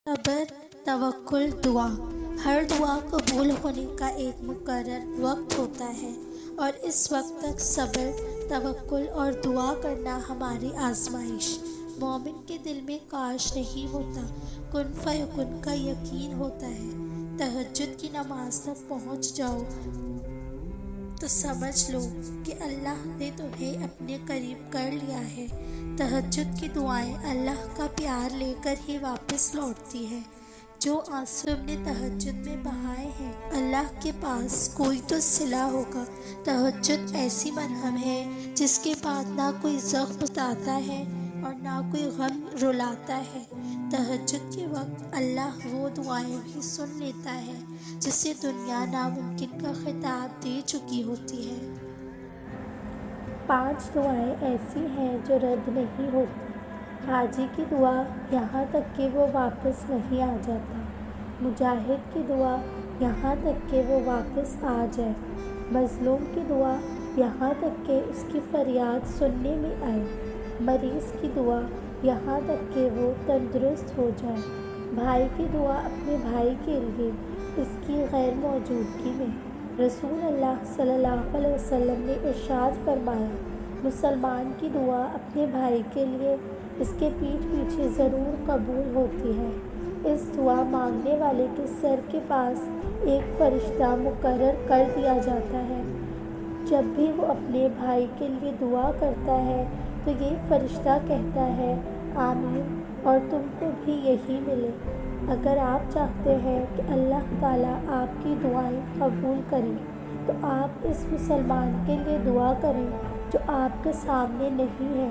صبر، توکل، دعا۔ ہر دعا قبول ہونے کا ایک مقرر وقت ہوتا ہے، اور اس وقت تک صبر، توکل اور دعا کرنا ہماری آزمائش۔ مومن کے دل میں کاش نہیں ہوتا، کن فیکن کا یقین ہوتا ہے۔ تہجد کی نماز تک پہنچ جاؤ تو سمجھ لو کہ اللہ نے تمہیں اپنے قریب کر لیا ہے۔ تہجد کی دعائیں اللہ کا پیار لے کر ہی واپس لوٹتی ہیں۔ جو آنسو تم نے تہجد میں بہائے ہیں، اللہ کے پاس کوئی تو صلہ ہوگا۔ تہجد ایسی مرہم ہے جس کے بعد نہ کوئی زخم بتاتا ہے اور نہ کوئی غم رلاتا ہے۔ تہجد کے وقت اللہ وہ دعائیں بھی سن لیتا ہے جسے دنیا ناممکن کا خطاب دے چکی ہوتی ہے۔ 5 دعائیں ایسی ہیں جو رد نہیں ہوتی۔ حاجی کی دعا یہاں تک کہ وہ واپس نہیں آ جاتا۔ مجاہد کی دعا یہاں تک کہ وہ واپس آ جائے۔ مظلوم کی دعا یہاں تک کہ اس کی فریاد سننے میں آئے۔ مریض کی دعا یہاں تک کہ وہ تندرست ہو جائے۔ بھائی کی دعا اپنے بھائی کے لیے اس کی غیر موجودگی میں۔ رسول اللہ صلی اللہ علیہ وسلم نے ارشاد فرمایا، مسلمان کی دعا اپنے بھائی کے لیے اس کے پیٹھ پیچھے ضرور قبول ہوتی ہے۔ اس دعا مانگنے والے کے سر کے پاس ایک فرشتہ مقرر کر دیا جاتا ہے۔ جب بھی وہ اپنے بھائی کے لیے دعا کرتا ہے تو یہ فرشتہ کہتا ہے آمین، اور تم کو بھی یہی ملے۔ اگر آپ چاہتے ہیں کہ اللہ تعالیٰ آپ کی دعائیں قبول کریں تو آپ اس مسلمان کے لیے دعا کریں جو آپ کے سامنے نہیں ہے۔